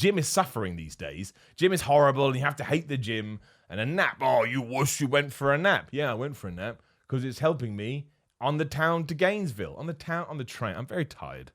gym is suffering these days. Gym is horrible and you have to hate the gym. And a nap, oh, you wuss, you went for a nap. Yeah, I went for a nap because it's helping me on the town to Gainesville, on the train. I'm very tired.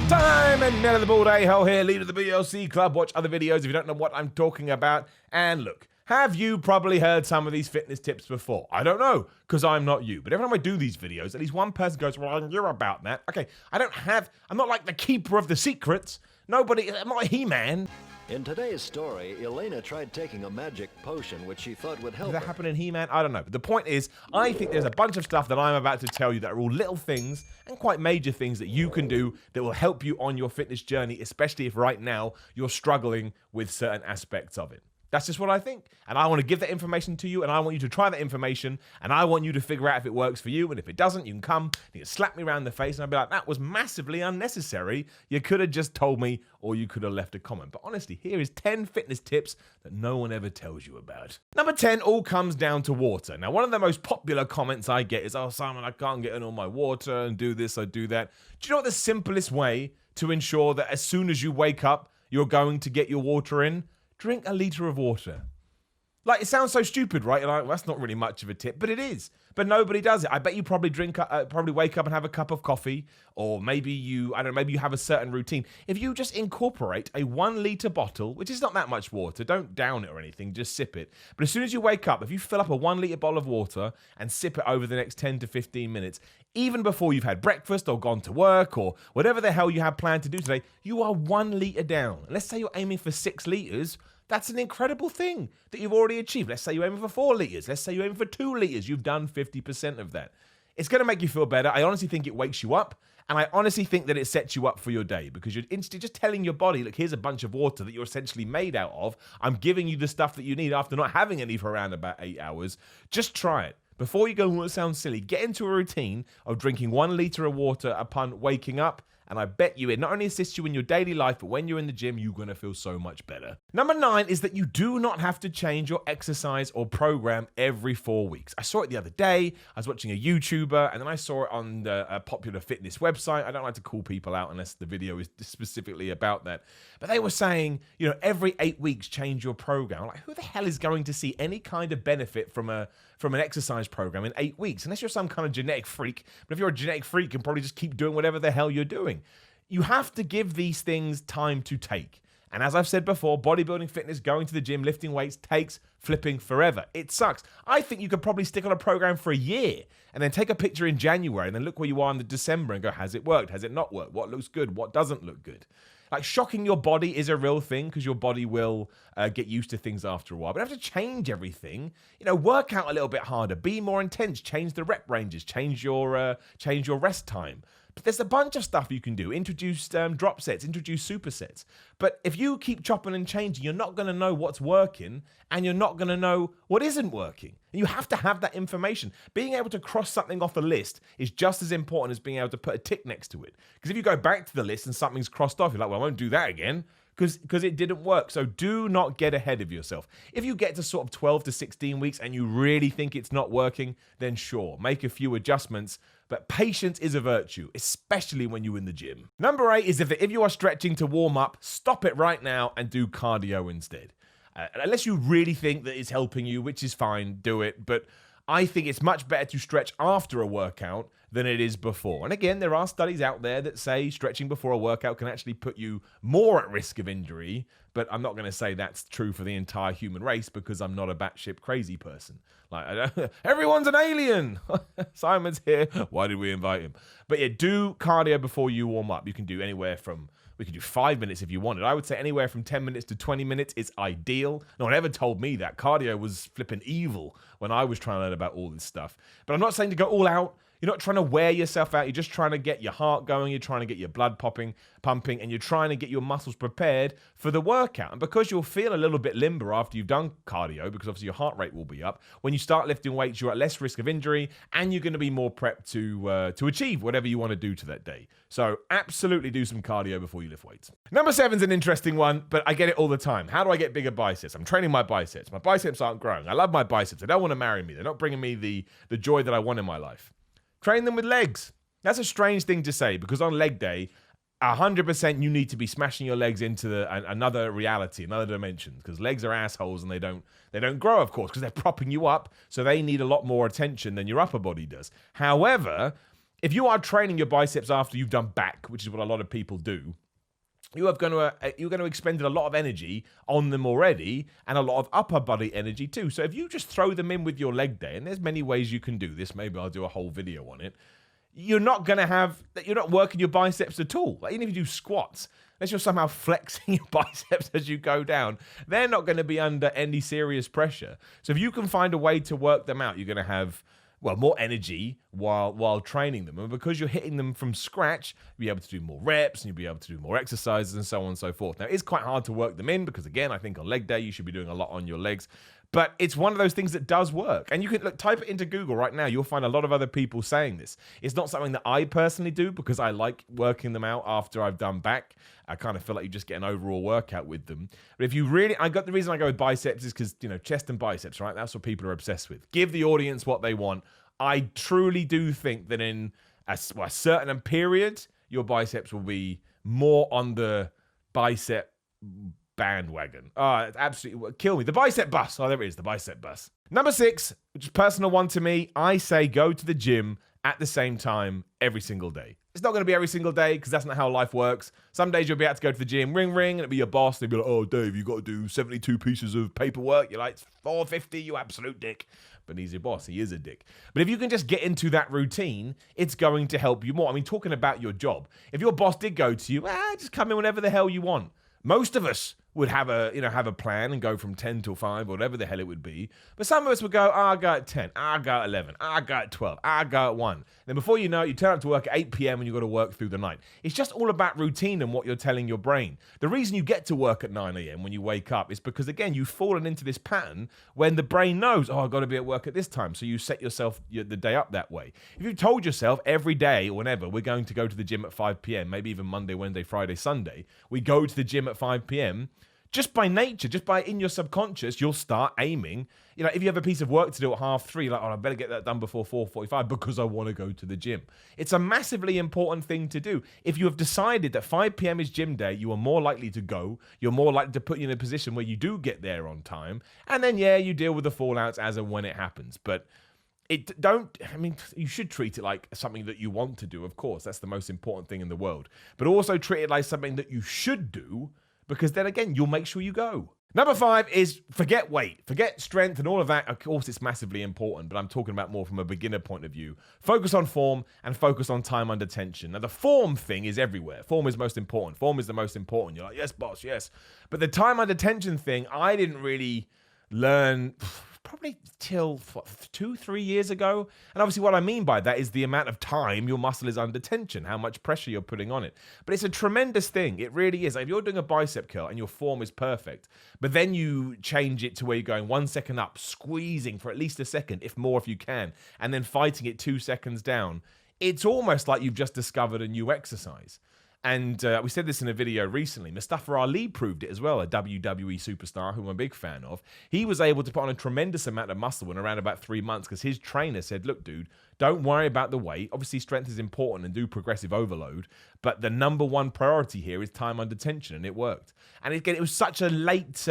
Time and Ned of the Bald A-hole here, leader of the BLC Club. Watch other videos if you don't know what I'm talking about. And look, have you probably heard some of these fitness tips before? I don't know, because I'm not you. But every time I do these videos, at least one person goes, well, I knew about that. Okay, I'm not like the keeper of the secrets. I'm not a He-Man. In today's story, Elena tried taking a magic potion which she thought would help her. Did that happen in He-Man? I don't know. But the point is, I think there's a bunch of stuff that I'm about to tell you that are all little things and quite major things that you can do that will help you on your fitness journey, especially if right now you're struggling with certain aspects of it. That's just what I think. And I want to give that information to you, and I want you to try that information, and I want you to figure out if it works for you, and if it doesn't, you can come, and you can slap me around the face, and I'll be like, that was massively unnecessary. You could have just told me, or you could have left a comment. But honestly, here is 10 fitness tips that no one ever tells you about. Number 10 all comes down to water. Now, one of the most popular comments I get is, oh, Simon, I can't get in all my water, and do this, I do that. Do you know what the simplest way to ensure that as soon as you wake up, you're going to get your water in? Drink a liter of water. Like, it sounds so stupid, right? You're like, well, that's not really much of a tip, but it is. But nobody does it. I bet you probably probably wake up and have a cup of coffee, or maybe you have a certain routine. If you just incorporate a 1 liter bottle, which is not that much water, don't down it or anything, just sip it. But as soon as you wake up, if you fill up a 1 liter bottle of water and sip it over the next 10 to 15 minutes, even before you've had breakfast or gone to work or whatever the hell you have planned to do today, you are 1 liter down. And let's say you're aiming for 6 liters. That's an incredible thing that you've already achieved. Let's say you're aiming for 4 liters. Let's say you're aiming for 2 liters. You've done 50% of that. It's going to make you feel better. I honestly think it wakes you up. And I honestly think that it sets you up for your day because you're instantly just telling your body, look, here's a bunch of water that you're essentially made out of. I'm giving you the stuff that you need after not having any for around about 8 hours. Just try it. Before you go, oh, it sounds silly, get into a routine of drinking 1 liter of water upon waking up. And I bet you it not only assists you in your daily life, but when you're in the gym, you're going to feel so much better. Number 9 is that you do not have to change your exercise or program every 4 weeks. I saw it the other day. I was watching a YouTuber, and then I saw it on a popular fitness website. I don't like to call people out unless the video is specifically about that. But they were saying, every 8 weeks, change your program. I'm like, who the hell is going to see any kind of benefit from an exercise program in 8 weeks? Unless you're some kind of genetic freak. But if you're a genetic freak, you can probably just keep doing whatever the hell you're doing. You have to give these things time to take. And as I've said before, bodybuilding, fitness, going to the gym, lifting weights takes flipping forever. It sucks. I think you could probably stick on a program for a year and then take a picture in January and then look where you are in December and go, has it worked? Has it not worked? What looks good? What doesn't look good? Like, shocking your body is a real thing because your body will get used to things after a while. But you have to change everything. Work out a little bit harder. Be more intense. Change the rep ranges. Change your rest time. But there's a bunch of stuff you can do. Introduce drop sets, introduce supersets. But if you keep chopping and changing, you're not going to know what's working and you're not going to know what isn't working. And you have to have that information. Being able to cross something off a list is just as important as being able to put a tick next to it. Because if you go back to the list and something's crossed off, you're like, well, I won't do that again. Because it didn't work. So do not get ahead of yourself. If you get to sort of 12 to 16 weeks and you really think it's not working, then sure, make a few adjustments. But patience is a virtue, especially when you're in the gym. Number 8 is if you are stretching to warm up, stop it right now and do cardio instead. Unless you really think that it's helping you, which is fine, do it. But I think it's much better to stretch after a workout than it is before. And again, there are studies out there that say stretching before a workout can actually put you more at risk of injury, but I'm not going to say that's true for the entire human race because I'm not a batshit crazy person. Like, everyone's an alien. Simon's here. Why did we invite him? But yeah, do cardio before you warm up. You can do anywhere from, we could do 5 minutes if you wanted. I would say anywhere from 10 minutes to 20 minutes is ideal. No one ever told me that. Cardio was flipping evil when I was trying to learn about all this stuff. But I'm not saying to go all out. You're not trying to wear yourself out. You're just trying to get your heart going. You're trying to get your blood pumping, and you're trying to get your muscles prepared for the workout. And because you'll feel a little bit limber after you've done cardio, because obviously your heart rate will be up, when you start lifting weights, you're at less risk of injury, and you're going to be more prepped to achieve whatever you want to do to that day. So absolutely do some cardio before you lift weights. Number 7 is an interesting one, but I get it all the time. How do I get bigger biceps? I'm training my biceps. My biceps aren't growing. I love my biceps. They don't want to marry me. They're not bringing me the joy that I want in my life. Train them with legs. That's a strange thing to say because on leg day, 100% you need to be smashing your legs into another reality, another dimension, because legs are assholes and they don't grow, of course, because they're propping you up, so they need a lot more attention than your upper body does. However, if you are training your biceps after you've done back, which is what a lot of people do, you're going to expend a lot of energy on them already, and a lot of upper body energy too. So if you just throw them in with your leg day, and there's many ways you can do this, maybe I'll do a whole video on it, you're not working your biceps at all. Like, even if you do squats, unless you're somehow flexing your biceps as you go down, they're not going to be under any serious pressure. So if you can find a way to work them out, you're going to have, well, more energy while training them. And because you're hitting them from scratch, you'll be able to do more reps and you'll be able to do more exercises and so on and so forth. Now, it's quite hard to work them in because, again, I think on leg day, you should be doing a lot on your legs. But it's one of those things that does work. And you can type it into Google right now. You'll find a lot of other people saying this. It's not something that I personally do because I like working them out after I've done back. I kind of feel like you just get an overall workout with them. But if you really, the reason I go with biceps is because, chest and biceps, right? That's what people are obsessed with. Give the audience what they want. I truly do think that in a certain period, your biceps will be more on the bicep bandwagon. Oh, it absolutely kill me. The bicep bus. Oh, there it is, the bicep bus. Number 6, which is a personal one to me, I say go to the gym at the same time every single day. It's not going to be every single day because that's not how life works. Some days you'll be able to go to the gym, ring, and it'll be your boss. They'll be like, oh, Dave, you got to do 72 pieces of paperwork. You're like, it's 450, you absolute dick. But he's your boss. He is a dick. But if you can just get into that routine, it's going to help you more. I mean, talking about your job, if your boss did go to you, just come in whenever the hell you want. Most of us would have a plan and go from 10 till 5 or whatever the hell it would be. But some of us would go, I'll go at 10, I'll go at 11, I'll go at 12, I'll go at 1. Then before you know it, you turn up to work at 8 p.m. and you've got to work through the night. It's just all about routine and what you're telling your brain. The reason you get to work at 9 a.m. when you wake up is because, again, you've fallen into this pattern when the brain knows, I've got to be at work at this time. So you set yourself the day up that way. If you've told yourself every day or whenever, we're going to go to the gym at 5 p.m., maybe even Monday, Wednesday, Friday, Sunday, we go to the gym at 5 p.m., just by nature, just by in your subconscious, you'll start aiming. If you have a piece of work to do at 3:30, like, I better get that done before 4:45 because I want to go to the gym. It's a massively important thing to do. If you have decided that 5 p.m. is gym day, you are more likely to go. You're more likely to put you in a position where you do get there on time. And then, you deal with the fallouts as and when it happens. But you should treat it like something that you want to do, of course. That's the most important thing in the world. But also treat it like something that you should do, because then again, you'll make sure you go. Number 5 is forget weight, forget strength and all of that. Of course, it's massively important, but I'm talking about more from a beginner point of view. Focus on form and focus on time under tension. Now, the form thing is everywhere. Form is most important. Form is the most important. You're like, yes, boss, yes. But the time under tension thing, I didn't really learn probably till 2-3 years ago. And obviously what I mean by that is the amount of time your muscle is under tension, how much pressure you're putting on it. But it's a tremendous thing. It really is. Like, if you're doing a bicep curl and your form is perfect, but then you change it to where you're going 1 second up, squeezing for at least a second, if more if you can, and then fighting it 2 seconds down, it's almost like you've just discovered a new exercise. And we said this in a video recently. Mustafa Ali proved it as well, a WWE superstar who I'm a big fan of. He was able to put on a tremendous amount of muscle in around about 3 months because his trainer said, look, dude, don't worry about the weight. Obviously, strength is important and do progressive overload. But the number one priority here is time under tension, and it worked. And again, it was such a late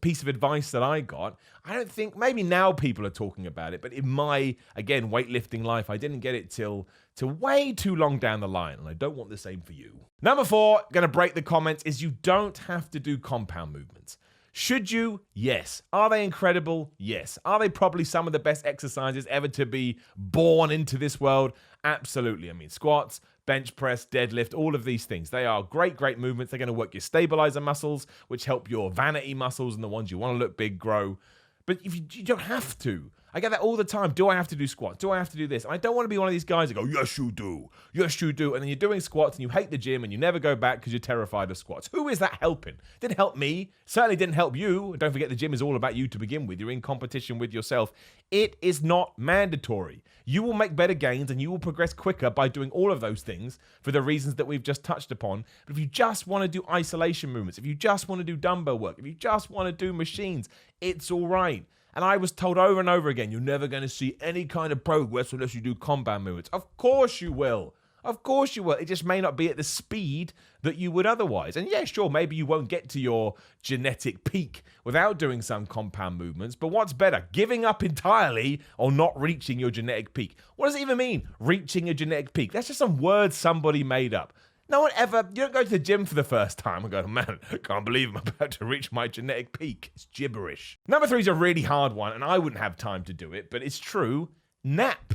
piece of advice that I got. I don't think, maybe now people are talking about it, but in my, again, weightlifting life, I didn't get it till way too long down the line, and I don't want the same for you. Number 4, going to break the comments, is you don't have to do compound movements. Should you? Yes. Are they incredible? Yes. Are they probably some of the best exercises ever to be born into this world? Absolutely. I mean, squats, bench press, deadlift, all of these things. They are great, great movements. They're going to work your stabilizer muscles, which help your vanity muscles and the ones you want to look big grow. But if you don't have to. I get that all the time. Do I have to do squats? Do I have to do this? And I don't want to be one of these guys that go, yes, you do. Yes, you do. And then you're doing squats and you hate the gym and you never go back because you're terrified of squats. Who is that helping? Didn't help me. Certainly didn't help you. Don't forget the gym is all about you to begin with. You're in competition with yourself. It is not mandatory. You will make better gains and you will progress quicker by doing all of those things for the reasons that we've just touched upon. But if you just want to do isolation movements, if you just want to do dumbbell work, if you just want to do machines, it's all right. And I was told over and over again, you're never going to see any kind of progress unless you do compound movements. Of course you will. Of course you will. It just may not be at the speed that you would otherwise. And yeah, sure, maybe you won't get to your genetic peak without doing some compound movements. But what's better, giving up entirely or not reaching your genetic peak? What does it even mean, reaching a genetic peak? That's just some words somebody made up. No one ever, you don't go to the gym for the first time and go, man, I can't believe I'm about to reach my genetic peak. It's gibberish. Number 3 is a really hard one, and I wouldn't have time to do it, but it's true. Nap.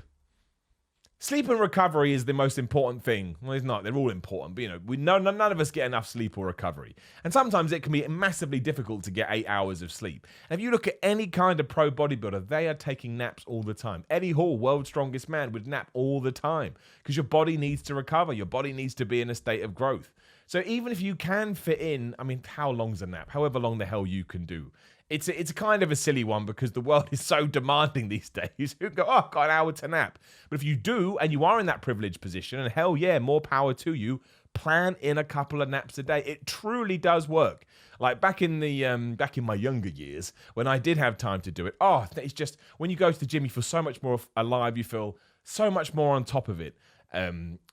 Sleep and recovery is the most important thing. Well, it's not. They're all important. But, none of us get enough sleep or recovery. And sometimes it can be massively difficult to get 8 hours of sleep. And if you look at any kind of pro bodybuilder, they are taking naps all the time. Eddie Hall, world's strongest man, would nap all the time because your body needs to recover. Your body needs to be in a state of growth. So even if you can fit in, how long's a nap? However long the hell you can do. It's a kind of a silly one because the world is so demanding these days. You go, oh, I've got an hour to nap. But if you do, and you are in that privileged position, and hell yeah, more power to you, plan in a couple of naps a day. It truly does work. Like back in my younger years, when I did have time to do it, it's just, when you go to the gym, you feel so much more alive. You feel so much more on top of it.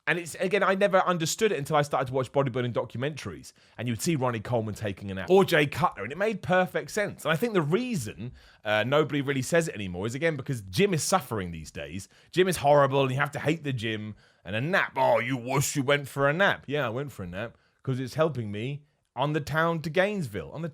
And it's, again, I never understood it until I started to watch bodybuilding documentaries, and you would see Ronnie Coleman taking a nap, or Jay Cutler, and it made perfect sense. And I think the reason nobody really says it anymore is, again, because gym is suffering these days. Gym is horrible, and you have to hate the gym. And a nap, oh, you wuss, you went for a nap. Yeah, I went for a nap because it's helping me on the town to Gainesville, on the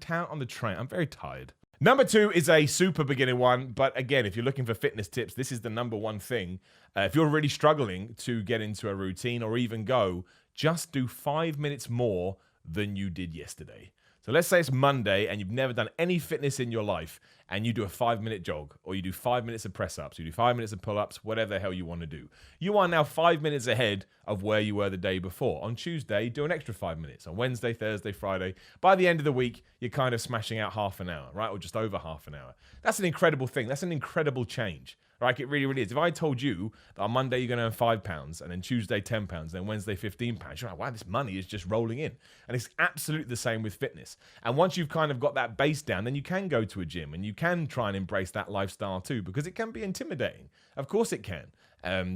train. I'm very tired. Number 2 is a super beginner one, but again, if you're looking for fitness tips, this is the number one thing. If you're really struggling to get into a routine or even go, just do 5 minutes more than you did yesterday. So let's say it's Monday and you've never done any fitness in your life, and you do a 5-minute jog, or you do 5 minutes of press-ups, you do 5 minutes of pull-ups, whatever the hell you want to do. You are now 5 minutes ahead of where you were the day before. On Tuesday, do an extra 5 minutes. On Wednesday, Thursday, Friday. By the end of the week, you're kind of smashing out half an hour, right? Or just over half an hour. That's an incredible thing. That's an incredible change. Right, it really, really is. If I told you that on Monday you're going to earn £5, and then Tuesday £10, and then Wednesday £15, you're like, wow, this money is just rolling in. And it's absolutely the same with fitness. And once you've kind of got that base down, then you can go to a gym, and you can try and embrace that lifestyle too, because it can be intimidating. Of course it can.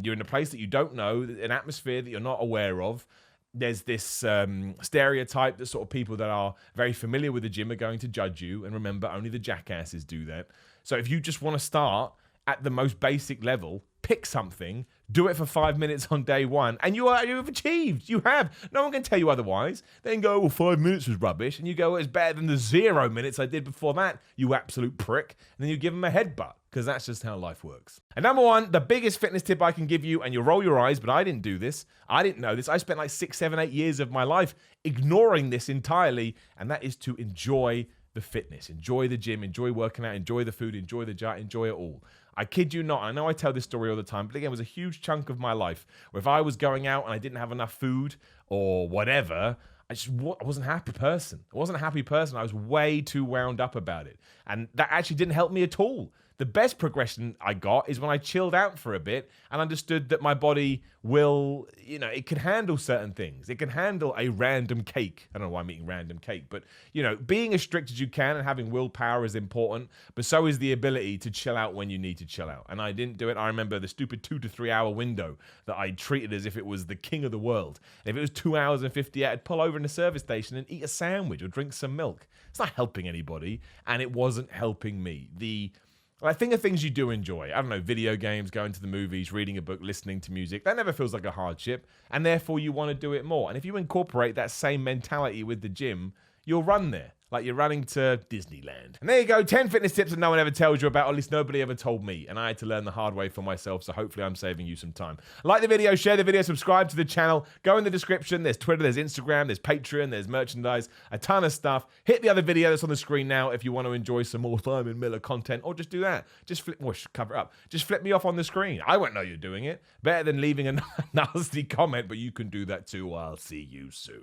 You're in a place that you don't know, an atmosphere that you're not aware of. There's this stereotype that sort of people that are very familiar with the gym are going to judge you. And remember, only the jackasses do that. So if you just want to start at the most basic level, pick something, do it for 5 minutes on day one, and you've achieved. You have. No one can tell you otherwise. They can go, well, 5 minutes was rubbish, and you go, well, it's better than the 0 minutes I did before that, you absolute prick, and then you give them a headbutt, because that's just how life works. And number 1, the biggest fitness tip I can give you, and you'll roll your eyes, but I didn't do this. I didn't know this. I spent like 6, 7, 8 years of my life ignoring this entirely, and that is to enjoy the fitness, enjoy the gym, enjoy working out, enjoy the food, enjoy the diet, enjoy it all. I kid you not. I know I tell this story all the time, but again, it was a huge chunk of my life where if I was going out and I didn't have enough food or whatever, I wasn't a happy person. I wasn't a happy person. I was way too wound up about it. And that actually didn't help me at all. The best progression I got is when I chilled out for a bit and understood that my body will, it can handle certain things. It can handle a random cake. I don't know why I'm eating random cake, but, being as strict as you can and having willpower is important, but so is the ability to chill out when you need to chill out. And I didn't do it. I remember the stupid 2 to 3 hour window that I treated as if it was the king of the world. And if it was 2 hours and 58, I'd pull over in the service station and eat a sandwich or drink some milk. It's not helping anybody, and it wasn't helping me. I think of things you do enjoy. I don't know, video games, going to the movies, reading a book, listening to music. That never feels like a hardship, and therefore you want to do it more. And if you incorporate that same mentality with the gym, you'll run there like you're running to Disneyland. And there you go, 10 fitness tips that no one ever tells you about, or at least nobody ever told me. And I had to learn the hard way for myself, so hopefully I'm saving you some time. Like the video, share the video, subscribe to the channel. Go in the description. There's Twitter, there's Instagram, there's Patreon, there's merchandise, a ton of stuff. Hit the other video that's on the screen now if you want to enjoy some more Simon Miller content, or just do that. Just cover it up. Just flip me off on the screen. I won't know you're doing it. Better than leaving a nasty comment, but you can do that too. I'll see you soon.